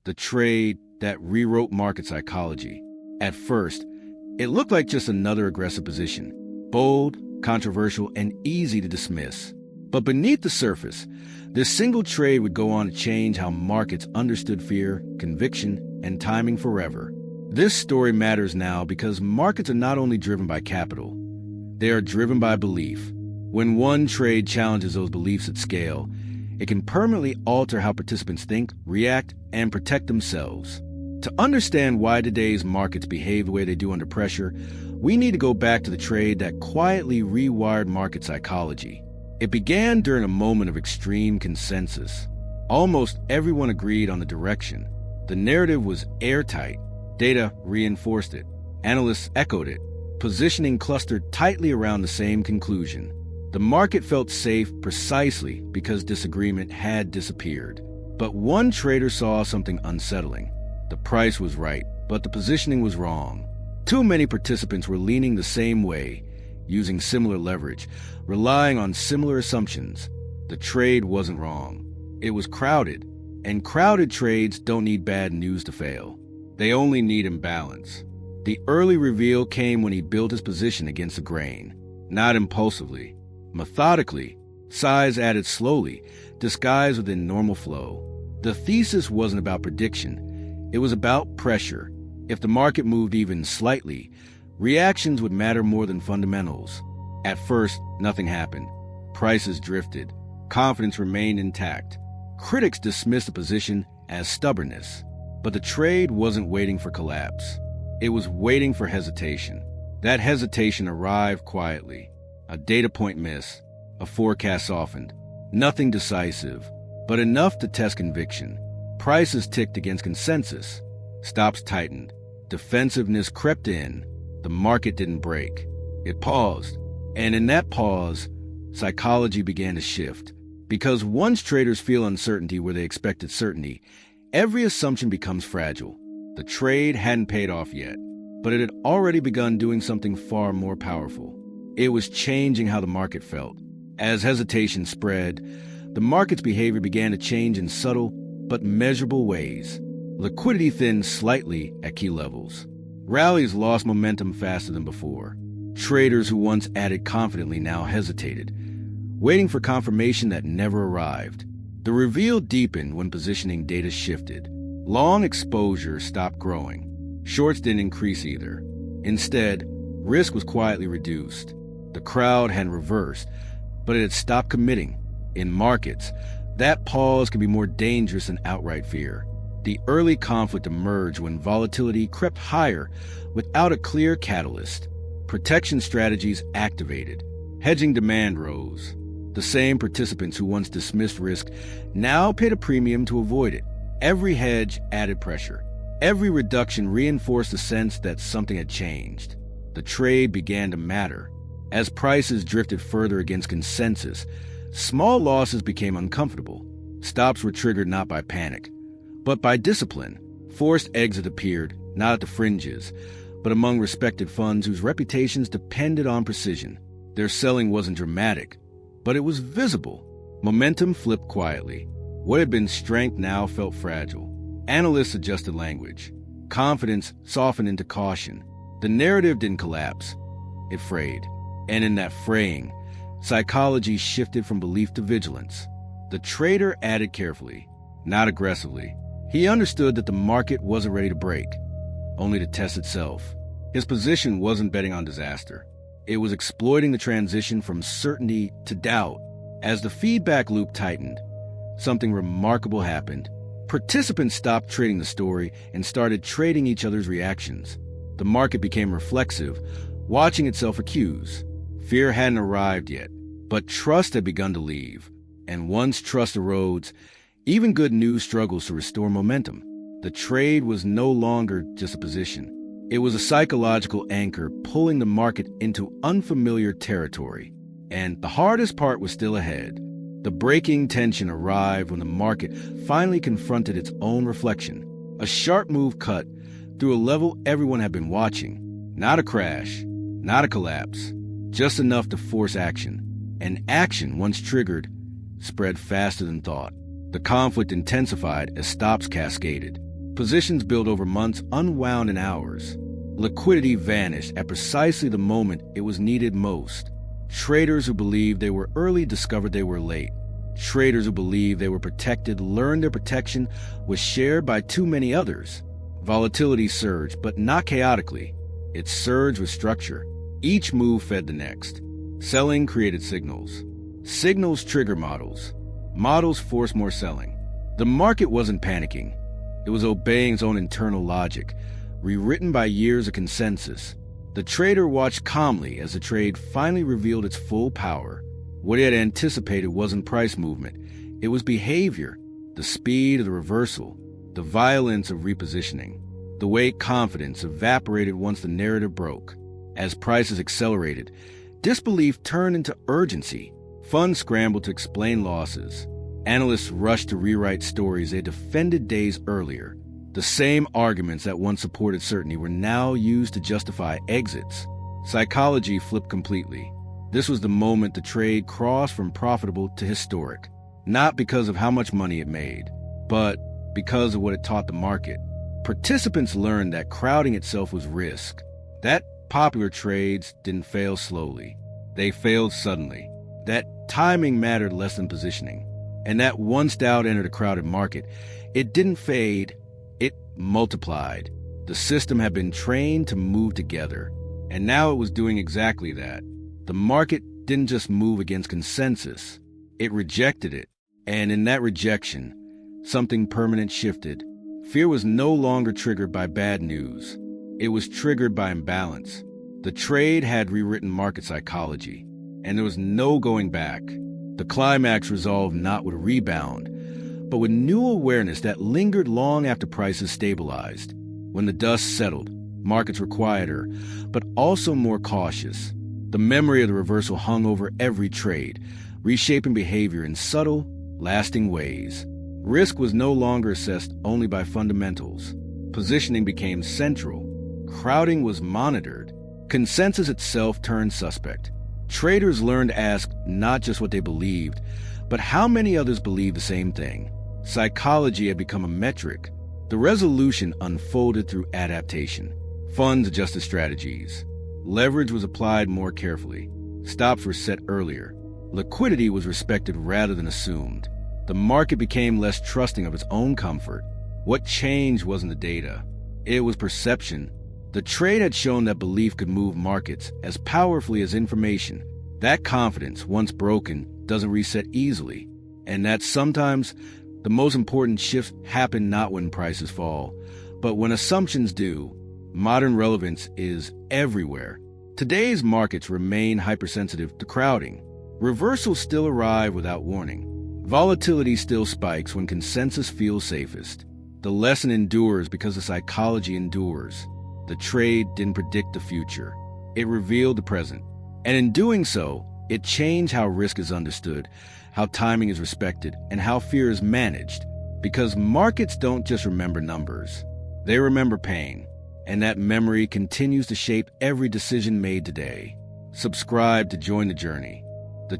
the trade that rewrote market psychology. At first, it looked like just another aggressive position, bold, controversial, and easy to dismiss. But beneath the surface, this single trade would go on to change how markets understood fear, conviction, and timing forever. This story matters now because markets are not only driven by capital, they are driven by belief. When one trade challenges those beliefs at scale, it can permanently alter how participants think, react, and protect themselves. To understand why today's markets behave the way they do under pressure, we need to go back to the trade that quietly rewired market psychology. It began during a moment of extreme consensus. Almost everyone agreed on the direction. The narrative was airtight. Data reinforced it. Analysts echoed it. Positioning clustered tightly around the same conclusion. The market felt safe precisely because disagreement had disappeared. But one trader saw something unsettling. The price was right, but the positioning was wrong. Too many participants were leaning the same way, using similar leverage, relying on similar assumptions. The trade wasn't wrong. It was crowded, and crowded trades don't need bad news to fail. They only need imbalance. The early reveal came when he built his position against the grain, not impulsively. Methodically, size added slowly, disguised within normal flow. The thesis wasn't about prediction. It was about pressure. If the market moved even slightly, reactions would matter more than fundamentals. At first, nothing happened. Prices drifted. Confidence remained intact. Critics dismissed the position as stubbornness. But the trade wasn't waiting for collapse. It was waiting for hesitation. That hesitation arrived quietly. A data point missed. A forecast softened. Nothing decisive, but enough to test conviction. Prices ticked against consensus. Stops tightened. Defensiveness crept in. The market didn't break. It paused. And in that pause, psychology began to shift. Because once traders feel uncertainty where they expected certainty, every assumption becomes fragile. The trade hadn't paid off yet, but it had already begun doing something far more powerful. It was changing how the market felt. As hesitation spread, the market's behavior began to change in subtle but measurable ways. Liquidity thinned slightly at key levels. Rallies lost momentum faster than before. Traders who once added confidently now hesitated, waiting for confirmation that never arrived. The reveal deepened when positioning data shifted. Long exposure stopped growing. Shorts didn't increase either. Instead, risk was quietly reduced. The crowd had reversed, but it had stopped committing. In markets, that pause can be more dangerous than outright fear. The early conflict emerged when volatility crept higher without a clear catalyst. Protection strategies activated. Hedging demand rose. The same participants who once dismissed risk now paid a premium to avoid it. Every hedge added pressure. Every reduction reinforced the sense that something had changed. The trade began to matter. As prices drifted further against consensus, small losses became uncomfortable. Stops were triggered not by panic, but by discipline. Forced exit appeared, not at the fringes, but among respected funds whose reputations depended on precision. Their selling wasn't dramatic, but it was visible. Momentum flipped quietly. What had been strength now felt fragile. Analysts adjusted language. Confidence softened into caution. The narrative didn't collapse. It frayed. And in that fraying, psychology shifted from belief to vigilance. The trader added carefully, not aggressively. He understood that the market wasn't ready to break, only to test itself. His position wasn't betting on disaster. It was exploiting the transition from certainty to doubt. As the feedback loop tightened, something remarkable happened. Participants stopped trading the story and started trading each other's reactions. The market became reflexive, watching itself accuse. Fear hadn't arrived yet, but trust had begun to leave. And once trust erodes, even good news struggles to restore momentum. The trade was no longer just a position. It was a psychological anchor pulling the market into unfamiliar territory. And the hardest part was still ahead. The breaking tension arrived when the market finally confronted its own reflection. A sharp move cut through a level everyone had been watching. Not a crash, not a collapse, just enough to force action. And action, once triggered, spread faster than thought. The conflict intensified as stops cascaded. Positions built over months unwound in hours. Liquidity vanished at precisely the moment it was needed most. Traders who believed they were early discovered they were late. Traders who believed they were protected learned their protection was shared by too many others. Volatility surged, but not chaotically. It surged with structure. Each move fed the next. Selling created signals. Signals trigger models. Models force more selling. The market wasn't panicking. It was obeying its own internal logic, rewritten by years of consensus. The trader watched calmly as the trade finally revealed its full power. What he had anticipated wasn't price movement. It was behavior, the speed of the reversal, the violence of repositioning, the way confidence evaporated once the narrative broke. As prices accelerated, disbelief turned into urgency. Funds scrambled to explain losses. Analysts rushed to rewrite stories they defended days earlier. The same arguments that once supported certainty were now used to justify exits. Psychology flipped completely. This was the moment the trade crossed from profitable to historic, not because of how much money it made, but because of what it taught the market. Participants learned that crowding itself was risk, that popular trades didn't fail slowly. They failed suddenly, that timing mattered less than positioning, and that once doubt entered a crowded market, it didn't fade, it multiplied. The system had been trained to move together, and now it was doing exactly that. The market didn't just move against consensus, it rejected it. And in that rejection, something permanent shifted. Fear was no longer triggered by bad news. It was triggered by imbalance. The trade had rewritten market psychology, and there was no going back. The climax resolved not with a rebound, but with new awareness that lingered long after prices stabilized. When the dust settled, markets were quieter, but also more cautious. The memory of the reversal hung over every trade, reshaping behavior in subtle, lasting ways. Risk was no longer assessed only by fundamentals. Positioning became central. Crowding was monitored. Consensus itself turned suspect. Traders learned to ask not just what they believed, but how many others believed the same thing. Psychology had become a metric. The resolution unfolded through adaptation. Funds adjusted strategies. Leverage was applied more carefully. Stops were set earlier. Liquidity was respected rather than assumed. The market became less trusting of its own comfort. What changed wasn't the data. It was perception. The trade had shown that belief could move markets as powerfully as information. That confidence, once broken, doesn't reset easily. And that sometimes the most important shifts happen not when prices fall, but when assumptions do. Modern relevance is everywhere. Today's markets remain hypersensitive to crowding. Reversals still arrive without warning. Volatility still spikes when consensus feels safest. The lesson endures because the psychology endures. The trade didn't predict the future. It revealed the present. And in doing so, it changed how risk is understood, how timing is respected, and how fear is managed. Because markets don't just remember numbers. They remember pain. And that memory continues to shape every decision made today. Subscribe to join the journey. The